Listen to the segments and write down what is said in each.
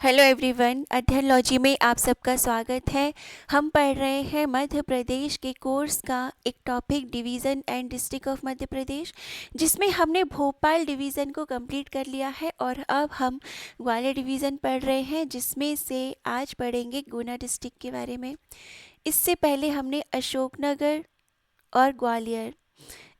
Hello everyone, अध्ययनलॉजी में आप सबका स्वागत है। हम पढ़ रहे हैं मध्य प्रदेश के कोर्स का एक topic division and district of Madhya Pradesh, जिसमें हमने भोपाल डिवीज़न को कंप्लीट कर लिया है और अब हम ग्वालियर डिवीज़न पढ़ रहे हैं, जिसमें से आज पढ़ेंगे गुना डिस्ट्रिक्ट के बारे में। इससे पहले हमने अशोकनगर और ग्वालियर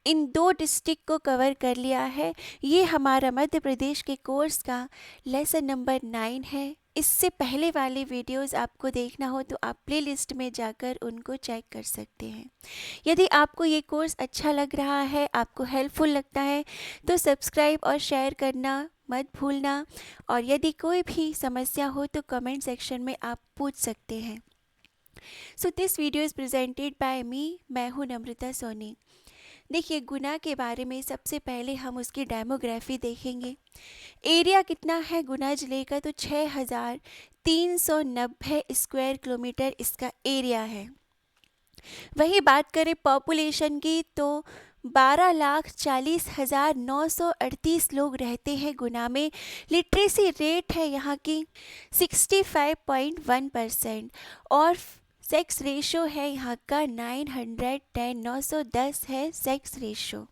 इन दो डिस्ट्रिक्ट को कवर कर लिया है। ये हमारा मध्य प्रदेश के कोर्स का लेसन नंबर 9 है। इससे पहले वाले वीडियोस आपको देखना हो तो आप प्लेलिस्ट में जाकर उनको चेक कर सकते हैं। यदि आपको ये कोर्स अच्छा लग रहा है, आपको हेल्पफुल लगता है, तो सब्सक्राइब और शेयर करना मत भूलना। और यदि कोई भी समस्या हो तो कमेंट सेक्शन में आप पूछ सकते हैं। So this video is presented by me. मैं हूँ नम्रता सोनी। देखिए, गुना के बारे में सबसे पहले हम उसकी डेमोग्राफी देखेंगे। एरिया कितना है गुना जिले का, तो 6390 स्क्वायर किलोमीटर इसका एरिया है। वही बात करें पॉपुलेशन की तो 12,40,938 लोग रहते हैं गुना में। लिटरेसी रेट है यहाँ की 65.1% और सेक्स रेशो है यहाँ का 910, 910 है सेक्स रेशो।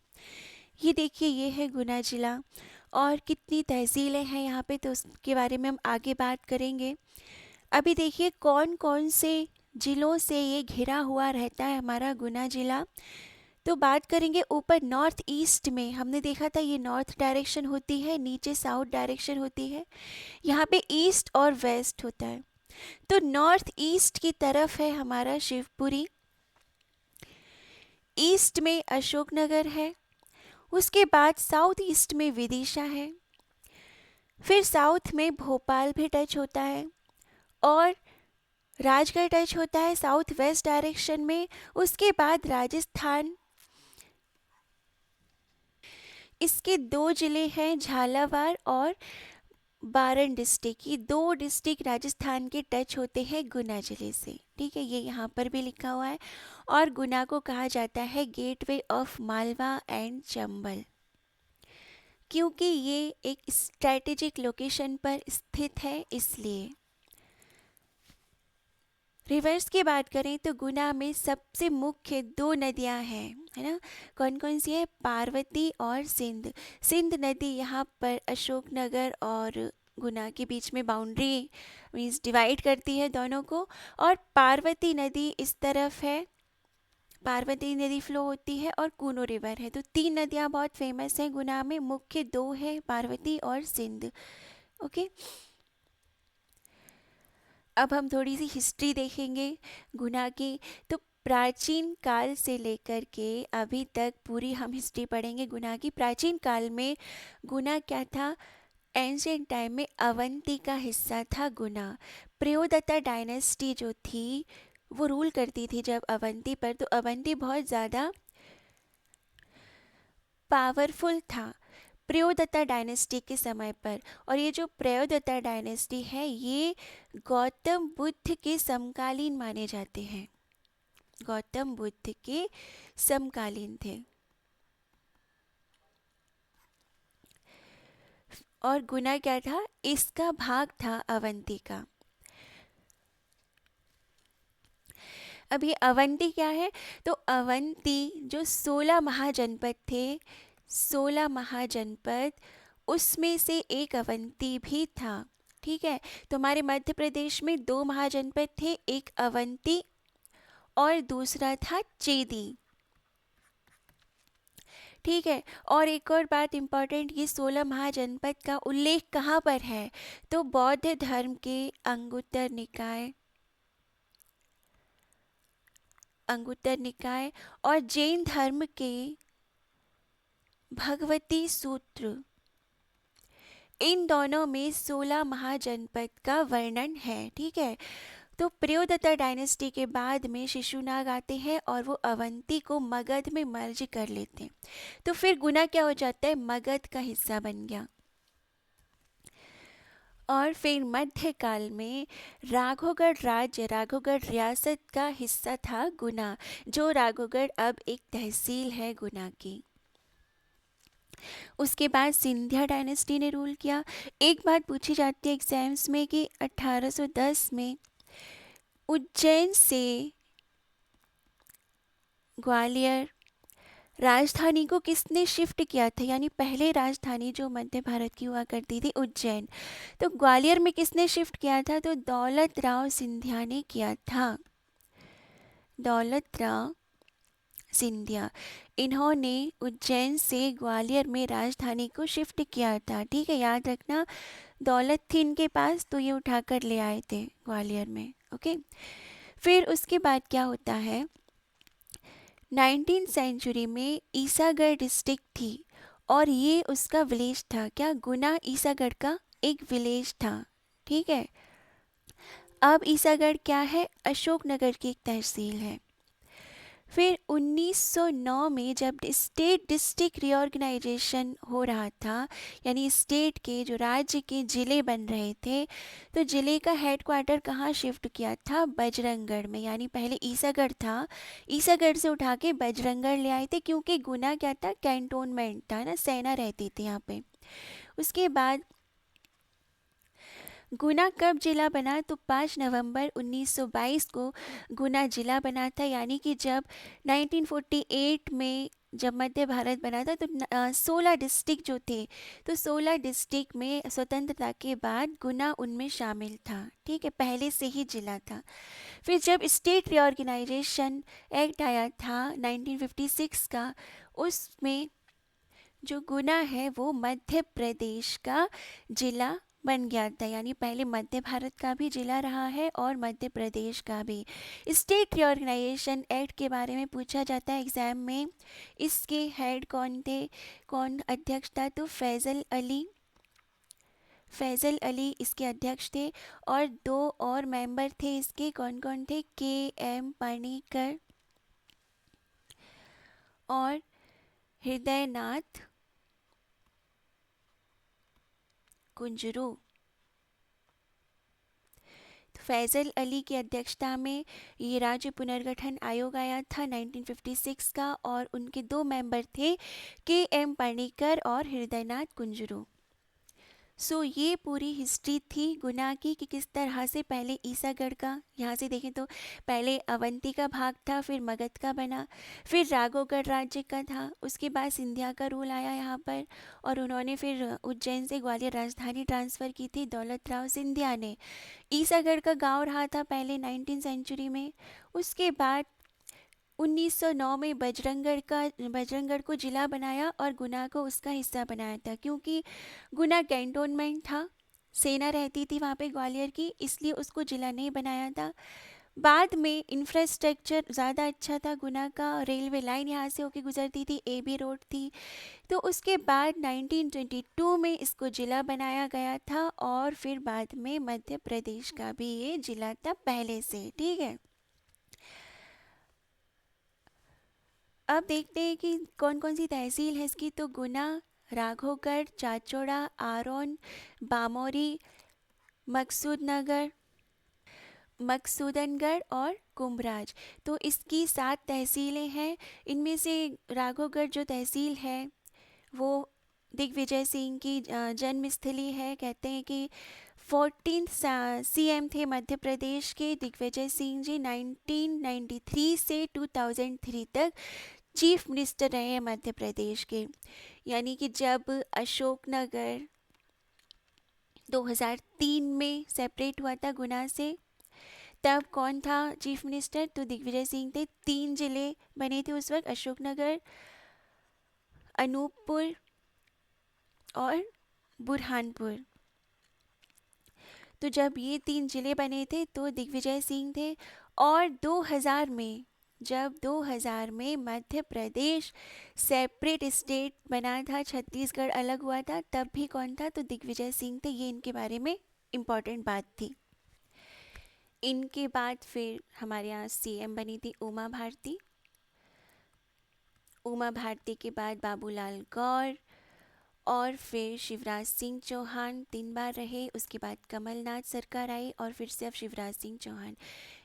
ये देखिए, ये है गुना जिला और कितनी तहसीलें हैं यहाँ पे, तो उसके बारे में हम आगे बात करेंगे। अभी देखिए कौन कौन से जिलों से ये घिरा हुआ रहता है हमारा गुना जिला। तो बात करेंगे ऊपर नॉर्थ ईस्ट में, हमने देखा था ये नॉर्थ डायरेक्शन होती है, नीचे साउथ डायरेक्शन होती है, यहाँ पे ईस्ट और वेस्ट होता है। तो नॉर्थ ईस्ट की तरफ है हमारा शिवपुरी, ईस्ट में अशोकनगर है, उसके बाद साउथ ईस्ट में विदिशा है, फिर साउथ में भोपाल भी टच होता है और राजगढ़ टच होता है साउथ वेस्ट डायरेक्शन में। उसके बाद राजस्थान, इसके दो ज़िले हैं झालावाड़ और बारन डिस्ट्रिक्ट। ये दो डिस्ट्रिक्ट राजस्थान के टच होते हैं गुना ज़िले से, ठीक है, ये यहाँ पर भी लिखा हुआ है। और गुना को कहा जाता है gateway of Malwa and Chambal, क्योंकि ये एक स्ट्रैटेजिक लोकेशन पर स्थित है इसलिए। रिवर्स की बात करें तो गुना में सबसे मुख्य दो नदियां हैं, है ना। कौन कौन सी है? पार्वती और सिंध। सिंध नदी यहाँ पर अशोकनगर और गुना के बीच में बाउंड्री मीन्स डिवाइड करती है दोनों को। और पार्वती नदी इस तरफ है, पार्वती नदी फ्लो होती है और कूनो रिवर है। तो तीन नदियाँ बहुत फेमस हैं गुना में, मुख्य दो है पार्वती और सिंध। ओके, अब हम थोड़ी सी हिस्ट्री देखेंगे गुना की। तो प्राचीन काल से लेकर के अभी तक पूरी हम हिस्ट्री पढ़ेंगे गुना की। प्राचीन काल में गुना क्या था? एंशियंट टाइम में अवंती का हिस्सा था गुना। प्रयोदत्ता डायनेस्टी जो थी वो रूल करती थी जब अवंती पर, तो अवंती बहुत ज़्यादा पावरफुल था प्रयोदत्ता डायनेस्टी के समय पर। और ये जो प्रयोदत्ता डायनेस्टी है ये गौतम बुद्ध के समकालीन माने जाते हैं, गौतम बुद्ध के समकालीन थे। और गुना क्या था? इसका भाग था अवंती का। अब ये अवंती क्या है? तो अवंती जो 16 महाजनपद थे, 16 महाजनपद, उसमें से एक अवंती भी था, ठीक है। तो हमारे मध्य प्रदेश में दो महाजनपद थे, एक अवंती और दूसरा था चेदी, ठीक है। और एक और बात इम्पॉर्टेंट, ये 16 महाजनपद का उल्लेख कहाँ पर है? तो बौद्ध धर्म के अंगुत्तर निकाय और जैन धर्म के भगवती सूत्र, इन दोनों में 16 महाजनपद का वर्णन है, ठीक है। तो प्रयोदत्ता डायनेस्टी के बाद में शिशुनाग आते हैं और वो अवंती को मगध में मर्ज कर लेते हैं। तो फिर गुना क्या हो जाता है? मगध का हिस्सा बन गया। और फिर मध्यकाल में राघोगढ़ राज्य, राघोगढ़ रियासत का हिस्सा था गुना, जो राघोगढ़ अब एक तहसील है गुना की। उसके बाद सिंधिया डायनेस्टी ने रूल किया। एक बात पूछी जाती है एग्जाम्स में कि 1810 में उज्जैन से ग्वालियर राजधानी को किसने शिफ्ट किया था, यानी पहले राजधानी जो मध्य भारत की हुआ करती थी उज्जैन, तो ग्वालियर में किसने शिफ्ट किया था, तो दौलत राव सिंधिया ने किया था। दौलत राव सिंधिया, इन्होंने उज्जैन से ग्वालियर में राजधानी को शिफ्ट किया था। ठीक है, याद रखना, दौलत थी इनके पास तो ये उठाकर ले आए थे ग्वालियर में। ओके, फिर उसके बाद क्या होता है, 19th सेंचुरी में ईसागढ़ डिस्ट्रिक्ट थी और ये उसका विलेज था। क्या, गुना ईसागढ़ का एक विलेज था। ठीक है, अब ईसागढ़ क्या है, अशोकनगर की एक तहसील है। फिर 1909 में जब स्टेट डिस्ट्रिक्ट रीऑर्गेनाइजेशन हो रहा था, यानी स्टेट के जो राज्य के ज़िले बन रहे थे, तो ज़िले का हेडक्वार्टर कहाँ शिफ्ट किया था, बजरंगगढ़ में। यानी पहले ईसागढ़ था, ईसागढ़ से उठा के बजरंगगढ़ ले आए थे, क्योंकि गुना क्या था, कैंटोनमेंट था ना, सेना रहती थी यहाँ पे। उसके बाद गुना कब जिला बना, तो 5 नवंबर 1922 को गुना जिला बना था। यानी कि जब 1948 में जब मध्य भारत बना था तो 16 डिस्ट्रिक्ट जो थे, तो 16 डिस्ट्रिक्ट में स्वतंत्रता के बाद गुना उनमें शामिल था। ठीक है, पहले से ही जिला था। फिर जब स्टेट रीऑर्गेनाइजेशन एक्ट आया था 1956 का, उसमें जो गुना है वो मध्य प्रदेश का जिला बन गया था। यानी पहले मध्य भारत का भी जिला रहा है और मध्य प्रदेश का भी। स्टेट रीऑर्गेनाइजेशन एक्ट के बारे में पूछा जाता है एग्जाम में, इसके हेड कौन थे, कौन अध्यक्ष था, तो फैजल अली। फैजल अली इसके अध्यक्ष थे और 2 और मेंबर थे इसके, कौन कौन थे, के.एम. पाणिकर और हृदयनाथ कुंजरू। फैजल अली की अध्यक्षता में ये राज्य पुनर्गठन आयोग आया था 1956 का, और उनके 2 मेंबर थे, के.एम. पाणिकर और हृदयनाथ कुंजरू। सो ये पूरी हिस्ट्री थी गुना की कि किस तरह से पहले ईसागढ़ का, यहाँ से देखें तो पहले अवंती का भाग था, फिर मगध का बना, फिर राघोगढ़ राज्य का था, उसके बाद सिंधिया का रूल आया यहाँ पर, और उन्होंने फिर उज्जैन से ग्वालियर राजधानी ट्रांसफ़र की थी दौलत राव सिंधिया ने। ईसागढ़ का गांव रहा था पहले 19th सेंचुरी में। उसके बाद 1909 में बजरंगगढ़ को जिला बनाया और गुना को उसका हिस्सा बनाया था, क्योंकि गुना कैंटोनमेंट था, सेना रहती थी वहाँ पे ग्वालियर की, इसलिए उसको जिला नहीं बनाया था। बाद में इंफ्रास्ट्रक्चर ज़्यादा अच्छा था गुना का, रेलवे लाइन यहाँ से होके गुजरती थी, एबी रोड थी, तो उसके बाद 1922 में इसको जिला बनाया गया था, और फिर बाद में मध्य प्रदेश का भी ये जिला था पहले से। ठीक है, अब देखते हैं कि कौन कौन सी तहसील है इसकी, तो गुना, राघोगढ़, चाचौड़ा, आरोन, बामोरी, मकसूदनगढ़ और कुंभराज। तो इसकी 7 तहसीलें हैं। इनमें से राघोगढ़ जो तहसील है वो दिग्विजय सिंह की जन्मस्थली है। कहते हैं कि 14th सीएम थे मध्य प्रदेश के दिग्विजय सिंह जी, 1993 से 2003 तक चीफ मिनिस्टर रहे हैं मध्य प्रदेश के। यानी कि जब अशोकनगर 2003 में सेपरेट हुआ था गुना से, तब कौन था चीफ मिनिस्टर, तो दिग्विजय सिंह थे। 3 जिले बने थे उस वक्त, अशोकनगर, अनूपपुर और बुरहानपुर। तो जब ये 3 जिले बने थे तो दिग्विजय सिंह थे। और 2000 में, जब 2000 में मध्य प्रदेश सेपरेट स्टेट बना था, छत्तीसगढ़ अलग हुआ था, तब भी कौन था, तो दिग्विजय सिंह थे। ये इनके बारे में इम्पॉर्टेंट बात थी। इनके बाद फिर हमारे यहाँ सीएम बनी थी उमा भारती। उमा भारती के बाद बाबूलाल गौर, और फिर शिवराज सिंह चौहान 3 बार रहे। उसके बाद कमलनाथ सरकार आई और फिर से अब शिवराज सिंह चौहान।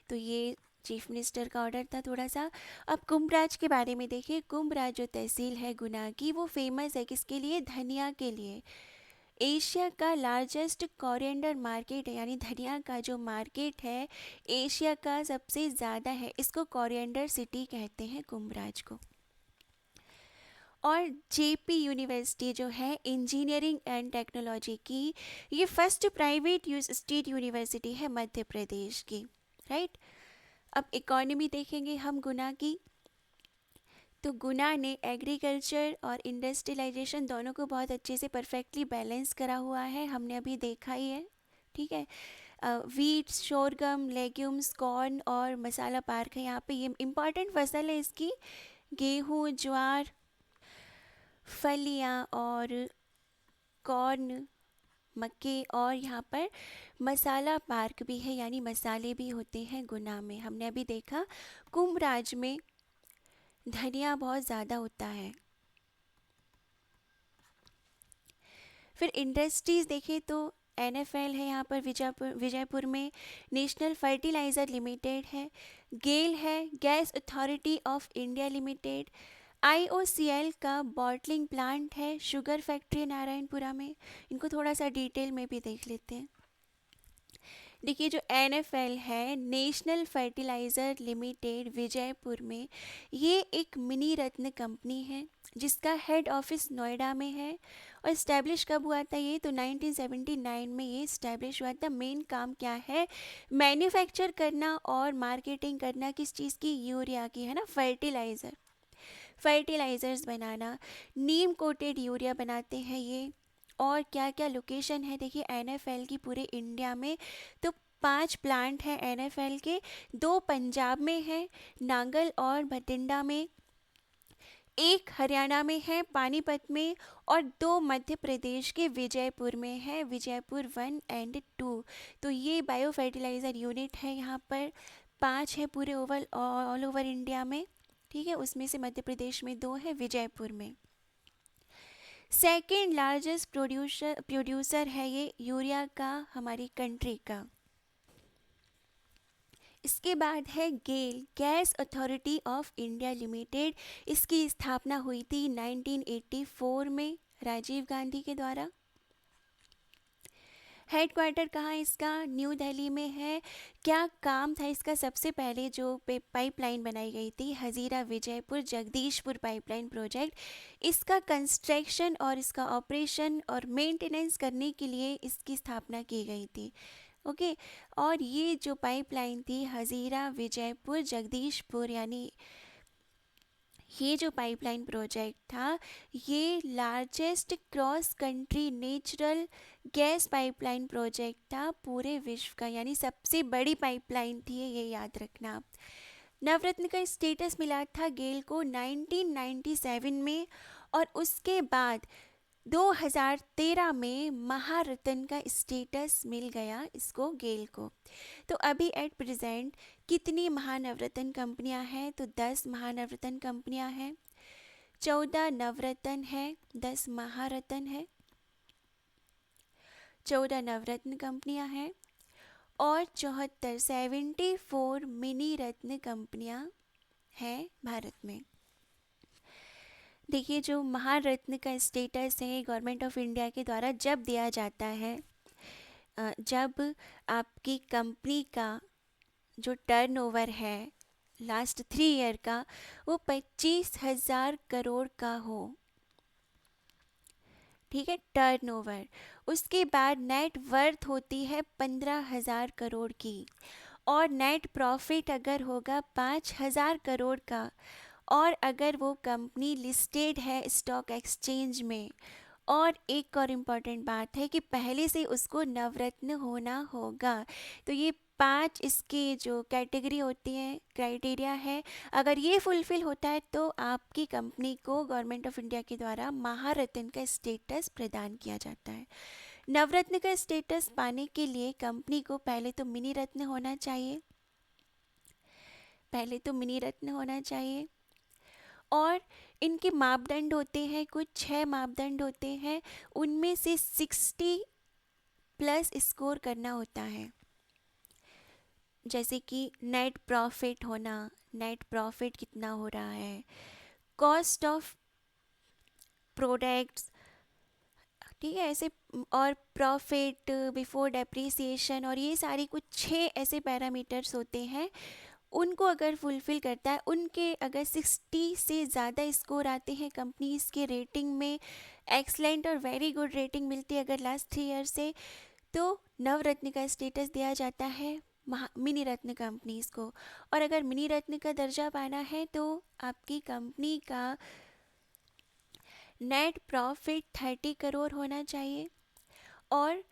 तो ये चीफ मिनिस्टर का ऑर्डर था थोड़ा सा। अब कुंभराज के बारे में देखिए, कुंभराज जो तहसील है गुना की, वो फेमस है किसके लिए? धनिया के लिए। एशिया का लार्जेस्ट कोरिएंडर मार्केट है, यानी धनिया का जो मार्केट है एशिया का सबसे ज़्यादा है। इसको कोरिएंडर सिटी कहते हैं कुंभराज को। और जेपी यूनिवर्सिटी जो है इंजीनियरिंग एंड टेक्नोलॉजी की, ये फर्स्ट प्राइवेट स्टेट यूनिवर्सिटी है मध्य प्रदेश की, राइट। अब इकोनॉमी देखेंगे हम गुना की, तो गुना ने एग्रीकल्चर और इंडस्ट्रियलाइजेशन दोनों को बहुत अच्छे से परफेक्टली बैलेंस करा हुआ है, हमने अभी देखा ही है, ठीक है। वीट, शोरगम, लेग्यूम्स, कॉर्न और मसाला पार्क है यहाँ पे। ये इम्पॉर्टेंट फसल है इसकी, गेहूँ, ज्वार, फलियाँ और कॉर्न, मक्के, और यहाँ पर मसाला पार्क भी है, यानी मसाले भी होते हैं गुना में। हमने अभी देखा कुंभराज में धनिया बहुत ज़्यादा होता है। फिर इंडस्ट्रीज़ देखें तो एनएफएल है यहाँ पर विजयपुर में, नेशनल फर्टिलाइज़र लिमिटेड है, गेल है, gas authority of India limited, IOCL का बॉटलिंग प्लांट है, शुगर फैक्ट्री नारायणपुरा में। इनको थोड़ा सा डिटेल में भी देख लेते हैं। देखिए जो एनएफएल है, नेशनल फर्टिलाइज़र लिमिटेड विजयपुर में, ये एक मिनी रत्न कंपनी है जिसका हेड ऑफिस नोएडा में है। और इस्टेब्लिश कब हुआ था ये? तो 1979 में ये इस्टेब्लिश हुआ था। मेन काम क्या है? मैन्युफैक्चर करना और मार्केटिंग करना किस चीज़ की? यूरिया की, है ना, फर्टिलाइज़र्स बनाना, नीम कोटेड यूरिया बनाते हैं ये। और क्या क्या लोकेशन है देखिए एनएफएल की पूरे इंडिया में, तो 5 प्लांट हैं एनएफएल के, 2 पंजाब में है, नांगल और भटिंडा में, 1 हरियाणा में है पानीपत में, और 2 मध्य प्रदेश के विजयपुर में है, विजयपुर 1 और 2। तो ये बायो फर्टिलाइज़र यूनिट है यहाँ पर, 5 है पूरे ऑल ओवर इंडिया में, ठीक है। उसमें से मध्य प्रदेश में 2 है, विजयपुर में। सेकेंड लार्जेस्ट प्रोड्यूसर है ये यूरिया का हमारी कंट्री का। इसके बाद है GAIL, gas authority of India limited. इसकी स्थापना हुई थी 1984 में राजीव गांधी के द्वारा। हेडक्वार्टर कहाँ है इसका? न्यू दिल्ली में है। क्या काम था इसका? सबसे पहले जो पाइपलाइन बनाई गई थी हजीरा विजयपुर जगदीशपुर पाइपलाइन प्रोजेक्ट, इसका कंस्ट्रक्शन और इसका ऑपरेशन और मेंटेनेंस करने के लिए इसकी स्थापना की गई थी, ओके। और ये जो पाइपलाइन थी हजीरा विजयपुर जगदीशपुर, यानी ये जो पाइपलाइन प्रोजेक्ट था, ये largest cross country natural gas pipeline project था पूरे विश्व का, यानी सबसे बड़ी पाइपलाइन थी ये याद रखना। नवरत्न का स्टेटस मिला था गेल को 1997 में, और उसके बाद 2013 में महारत्न का स्टेटस मिल गया इसको, गेल को। तो अभी एट प्रेजेंट कितनी महानवरत्न कंपनियां हैं? तो 10 महानवरत्न कंपनियां हैं, 14 नवरत्न है, 10 महारत्न है, 14 नवरत्न कंपनियां हैं, और 74 मिनी रत्न कंपनियां हैं भारत में। देखिए जो महारत्न का स्टेटस है गवर्नमेंट ऑफ इंडिया के द्वारा जब दिया जाता है, जब आपकी कंपनी का जो टर्नओवर है लास्ट 3 ईयर का वो 25,000 करोड़ का हो, ठीक है, टर्नओवर। उसके बाद नेट वर्थ होती है 15,000 करोड़ की, और नेट प्रॉफिट अगर होगा 5,000 करोड़ का, और अगर वो कंपनी लिस्टेड है स्टॉक एक्सचेंज में, और एक और इम्पॉर्टेंट बात है कि पहले से उसको नवरत्न होना होगा। तो ये 5 इसके जो कैटेगरी होती है, क्राइटेरिया है, अगर ये फुलफ़िल होता है तो आपकी कंपनी को गवर्नमेंट ऑफ इंडिया के द्वारा महारत्न का स्टेटस प्रदान किया जाता है। नवरत्न का स्टेटस पाने के लिए कंपनी को पहले तो मिनी रत्न होना चाहिए, और इनके मापदंड होते हैं, कुछ 6 मापदंड होते हैं, उनमें से 60 प्लस स्कोर करना होता है। जैसे कि नेट प्रॉफिट होना, नेट प्रॉफिट कितना हो रहा है, कॉस्ट ऑफ प्रोडक्ट्स, ठीक है ऐसे, और प्रॉफिट बिफोर डेप्रिसिएशन, और ये सारी कुछ 6 ऐसे पैरामीटर्स होते हैं। उनको अगर फुलफ़िल करता है, उनके अगर 60 से ज़्यादा स्कोर आते हैं कंपनीज़ के रेटिंग में, एक्सलेंट और वेरी गुड रेटिंग मिलती है अगर लास्ट 3 ईयर से, तो नवरत्न का स्टेटस दिया जाता है मिनी रत्न कंपनीज़ को। और अगर मिनी रत्न का दर्जा पाना है तो आपकी कंपनी का नेट प्रॉफिट 30 करोड़ होना चाहिए, और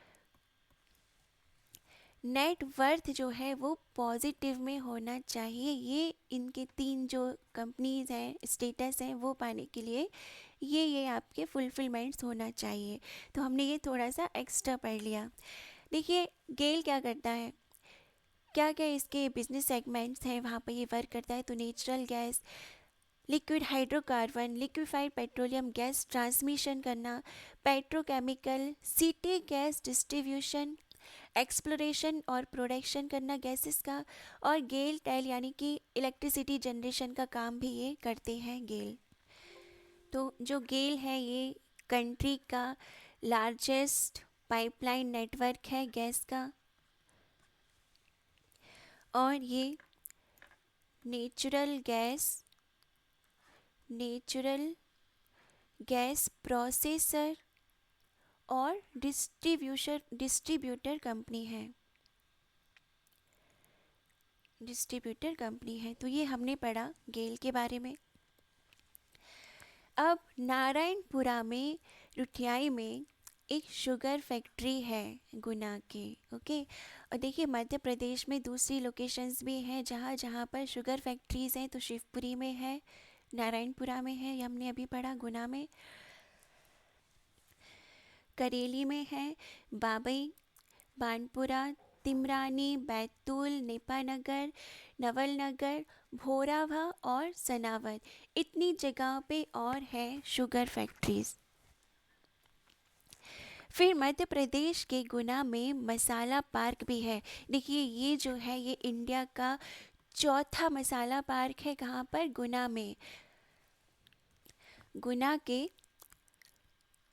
नेट वर्थ जो है वो पॉजिटिव में होना चाहिए। ये इनके 3 जो कंपनीज हैं, स्टेटस हैं, वो पाने के लिए ये आपके फुलफिलमेंट्स होना चाहिए। तो हमने ये थोड़ा सा एक्स्ट्रा पढ़ लिया। देखिए गेल क्या करता है, क्या क्या इसके बिजनेस सेगमेंट्स हैं वहाँ पर ये वर्क करता है। तो natural gas, liquid hydrocarbon, liquefied petroleum gas transmission करना, petrochemical, city gas distribution, exploration और प्रोडक्शन करना गैसेस का, और गेल टेल यानी कि इलेक्ट्रिसिटी जनरेशन का काम भी ये करते हैं गेल। तो जो गेल है ये कंट्री का लार्जेस्ट पाइपलाइन नेटवर्क है गैस का, और ये नेचुरल गैस प्रोसेसर और डिस्ट्रीब्यूटर कंपनी है, तो ये हमने पढ़ा गेल के बारे में। अब नारायणपुरा में, रुठियाई में एक शुगर फैक्ट्री है गुना के, ओके। और देखिए मध्य प्रदेश में दूसरी लोकेशंस भी हैं जहाँ जहाँ पर शुगर फैक्ट्रीज़ हैं। तो शिवपुरी में है, नारायणपुरा में है, ये हमने अभी पढ़ा, गुना में, करेली में है, बाबई, बानपुरा, तिमरानी, बैतूल, नेपानगर, नवलनगर, भोरावा और सनावर, इतनी जगह पे और है शुगर फैक्ट्रीज। फिर मध्य प्रदेश के गुना में मसाला पार्क भी है। देखिए ये जो है ये इंडिया का चौथा मसाला पार्क है। कहाँ पर? गुना में, गुना के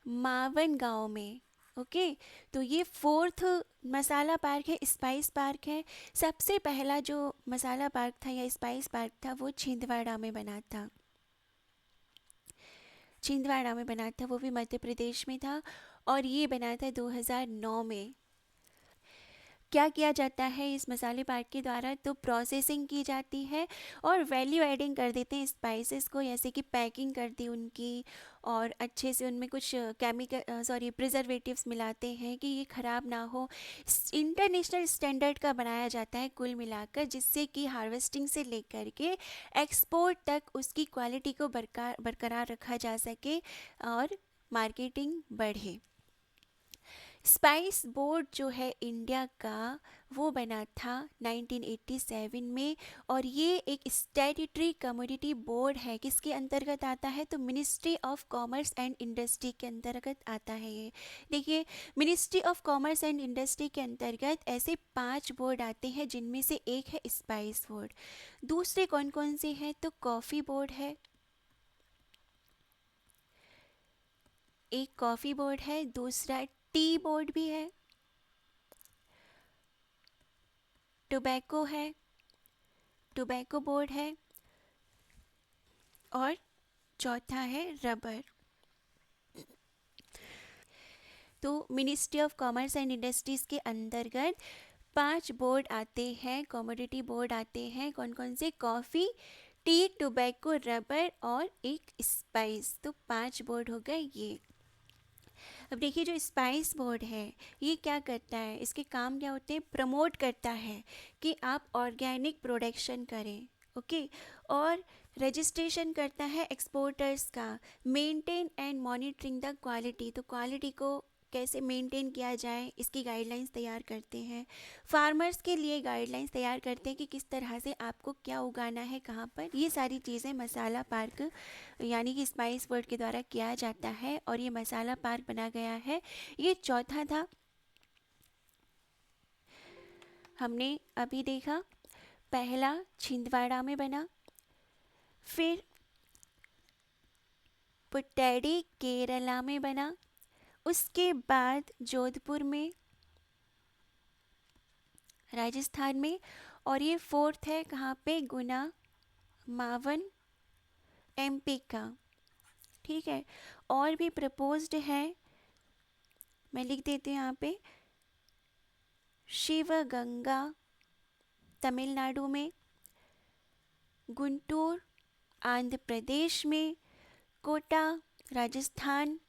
मावन गांव में, ओके। तो ये 4th मसाला पार्क है, स्पाइस पार्क है। सबसे पहला जो मसाला पार्क था या स्पाइस पार्क था वो छिंदवाड़ा में बना था, वो भी मध्य प्रदेश में था, और ये बना था 2009 में। क्या किया जाता है इस मसाले पार्क के द्वारा? तो प्रोसेसिंग की जाती है और वैल्यू एडिंग कर देते हैं स्पाइसेस को, जैसे कि पैकिंग कर दी उनकी, और अच्छे से उनमें कुछ प्रिजर्वेटिव्स मिलाते हैं कि ये ख़राब ना हो। इंटरनेशनल स्टैंडर्ड का बनाया जाता है कुल मिलाकर, जिससे कि हार्वेस्टिंग से लेकर के एक्सपोर्ट तक उसकी क्वालिटी को बरकरार रखा जा सके और मार्केटिंग बढ़े। स्पाइस बोर्ड जो है इंडिया का, वो बना था 1987 में, और ये एक स्टैट्यूटरी कमोडिटी बोर्ड है। किसके अंतर्गत आता है? तो ministry of commerce and industry के अंतर्गत आता है ये। देखिए ministry of commerce and industry के अंतर्गत ऐसे 5 बोर्ड आते हैं, जिनमें से एक है स्पाइस बोर्ड। दूसरे कौन कौन से हैं? तो कॉफ़ी बोर्ड है, एक कॉफ़ी बोर्ड है, दूसरा टी बोर्ड भी है, टोबैको है, टोबैको बोर्ड है, और चौथा है रबर। तो ministry of commerce and industries के अंतर्गत 5 बोर्ड आते हैं, कमोडिटी बोर्ड आते हैं। कौन कौन से? कॉफ़ी, टी, टोबैको, रबर और एक स्पाइस। तो 5 बोर्ड हो गए ये। अब देखिए जो स्पाइस बोर्ड है ये क्या करता है, इसके काम क्या होते हैं? प्रमोट करता है कि आप ऑर्गेनिक प्रोडक्शन करें, ओके। और रजिस्ट्रेशन करता है एक्सपोर्टर्स का, maintain and monitoring the quality, तो क्वालिटी को कैसे मेंटेन किया जाए इसकी गाइडलाइंस तैयार करते हैं। फार्मर्स के लिए गाइडलाइंस तैयार करते हैं कि किस तरह से आपको क्या उगाना है, कहाँ पर। ये सारी चीज़ें मसाला पार्क यानी कि स्पाइस बोर्ड के द्वारा किया जाता है, और ये मसाला पार्क बना गया है। ये चौथा था। हमने अभी देखा, पहला छिंदवाड़ा में बना, फिर पुट्टैडी केरला में बना, उसके बाद जोधपुर में राजस्थान में, और ये फोर्थ है कहाँ पे, गुना मावन एमपी का। ठीक है, और भी प्रपोज्ड है, मैं लिख देती हूँ यहाँ पे, शिवगंगा तमिलनाडु में, गुंटूर आंध्र प्रदेश में, कोटा राजस्थान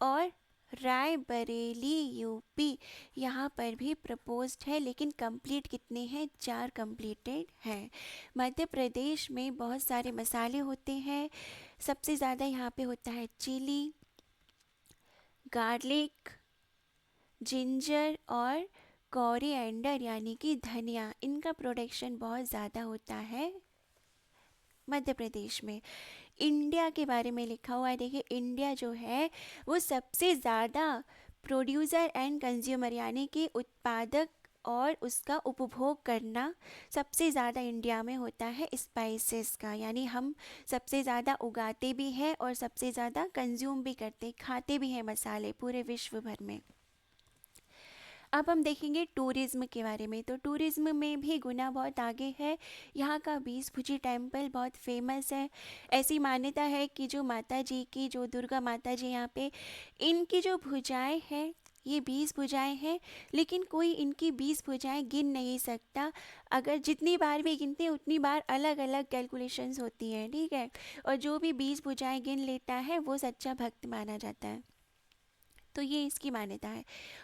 और रायबरेली यूपी, यहाँ पर भी प्रपोज्ड है, लेकिन कंप्लीट कितने हैं, 4 कंप्लीटेड हैं। मध्य प्रदेश में बहुत सारे मसाले होते हैं, सबसे ज़्यादा यहाँ पे होता है चिली, गार्लिक, जिंजर और कोरिएंडर यानी कि धनिया, इनका प्रोडक्शन बहुत ज़्यादा होता है मध्य प्रदेश में। इंडिया के बारे में लिखा हुआ है, देखिए इंडिया जो है वो सबसे ज़्यादा प्रोड्यूसर एंड कंज्यूमर यानी कि उत्पादक और उसका उपभोग करना सबसे ज़्यादा इंडिया में होता है स्पाइसेस का, यानी हम सबसे ज़्यादा उगाते भी हैं और सबसे ज़्यादा कंज्यूम भी करते, खाते भी हैं मसाले पूरे विश्व भर में। अब हम देखेंगे टूरिज़्म के बारे में, तो टूरिज़्म में भी गुना बहुत आगे है। यहाँ का 20 भुजी टेम्पल बहुत फेमस है। ऐसी मान्यता है कि जो माता जी की, जो दुर्गा माता जी यहाँ पे, इनकी जो भुजाएं हैं ये 20 भुजाएं हैं, लेकिन कोई इनकी 20 भुजाएं गिन नहीं सकता। अगर जितनी बार भी गिनते हैं उतनी बार अलग अलग कैलकुलेशंस होती हैं, ठीक है। और जो भी 20 भुजाएं गिन लेता है वो सच्चा भक्त माना जाता है, तो ये इसकी मान्यता है।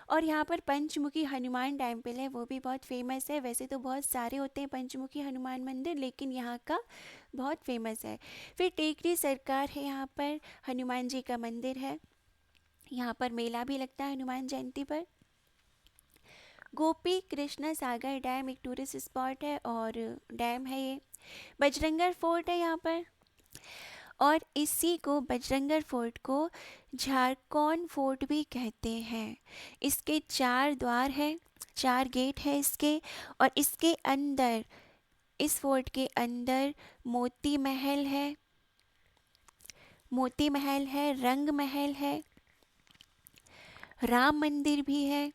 और यहाँ पर पंचमुखी हनुमान टेम्पल है, वो भी बहुत फेमस है। वैसे तो बहुत सारे होते हैं पंचमुखी हनुमान मंदिर, लेकिन यहाँ का बहुत फेमस है। फिर टेकरी सरकार है, यहाँ पर हनुमान जी का मंदिर है, यहाँ पर मेला भी लगता है हनुमान जयंती पर। गोपी कृष्णा सागर डैम एक टूरिस्ट स्पॉट है और डैम है ये। बजरंगगढ़ फोर्ट है यहाँ पर, और इसी को बजरंगगढ़ फोर्ट को झारकौन फोर्ट भी कहते हैं। इसके 4 द्वार हैं, 4 गेट है इसके, और इसके अंदर, इस फोर्ट के अंदर मोती महल है, मोती महल है, रंग महल है, राम मंदिर भी है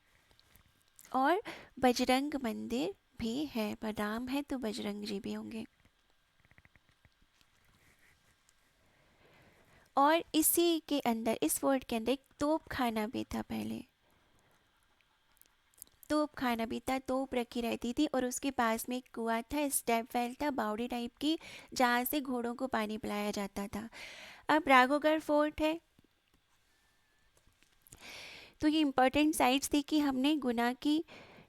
और बजरंग मंदिर भी है। पर राम है तो बजरंग जी भी होंगे। और इसी के अंदर, इस फोर्ट के अंदर एक तोप खाना भी था पहले, तोप खाना भी था, तोप रखी रहती थी, और उसके पास में एक कुआं था, स्टेप वेल था, बावड़ी टाइप की, जहाँ से घोड़ों को पानी पिलाया जाता था। अब राघोगढ़ फोर्ट है। तो ये इम्पोर्टेंट साइट्स देखी हमने गुना की,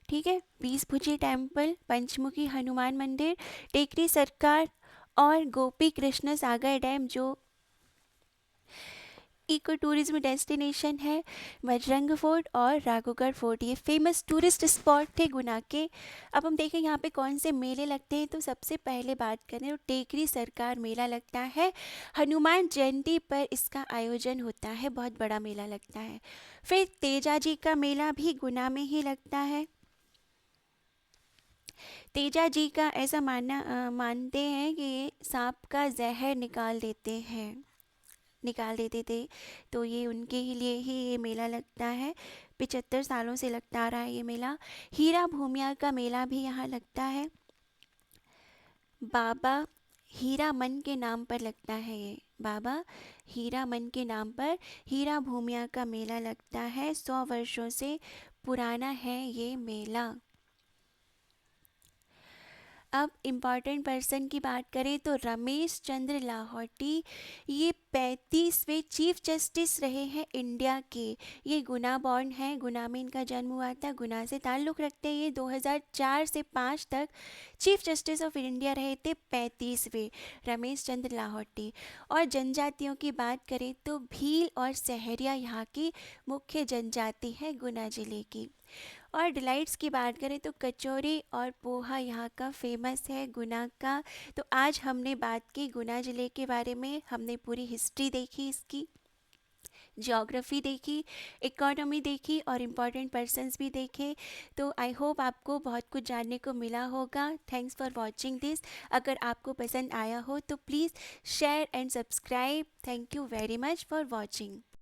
ठीक है। 20 भुजी टेम्पल, पंचमुखी हनुमान मंदिर, टेकरी सरकार और गोपी कृष्ण सागर डैम जो इको टूरिज्म डेस्टिनेशन है, बजरंग फोर्ट और राघोगढ़ फोर्ट, ये फेमस टूरिस्ट स्पॉट थे गुना के। अब हम देखें यहाँ पे कौन से मेले लगते हैं, तो सबसे पहले बात करें तो टेकरी सरकार मेला लगता है, हनुमान जयंती पर इसका आयोजन होता है, बहुत बड़ा मेला लगता है। फिर तेजा जी का मेला भी गुना में ही लगता है। तेजा जी का ऐसा मानते हैं कि ये सांप का जहर निकाल देते थे, तो ये उनके ही लिए ही ये मेला लगता है। 75 सालों से लगता आ रहा है ये मेला। हीरा भूमिया का मेला भी यहाँ लगता है, बाबा हीरा मन के नाम पर लगता है ये, बाबा हीरा मन के नाम पर हीरा भूमिया का मेला लगता है। 100 वर्षों से पुराना है ये मेला। अब इम्पॉर्टेंट पर्सन की बात करें तो रमेश चंद्र लाहौटी, ये 35वें चीफ जस्टिस रहे हैं इंडिया के। ये गुना बॉर्न है, गुना में इनका जन्म हुआ था, गुना से ताल्लुक़ रखते हैं। ये 2004 से 5 तक चीफ जस्टिस ऑफ इंडिया रहे थे, 35वें रमेश चंद्र लाहौटी। और जनजातियों की बात करें तो भील और सहरिया यहाँ की मुख्य जनजाति है गुना ज़िले की। और डिलाइट्स की बात करें तो कचौरी और पोहा यहाँ का फेमस है गुना का। तो आज हमने बात की गुना ज़िले के बारे में, हमने पूरी हिस्ट्री देखी इसकी, ज्योग्राफी देखी, इकोनॉमी देखी और इम्पॉर्टेंट पर्सन्स भी देखे। तो आई होप आपको बहुत कुछ जानने को मिला होगा। Thanks for watching this. अगर आपको पसंद आया हो तो please share and subscribe. Thank you very much for watching.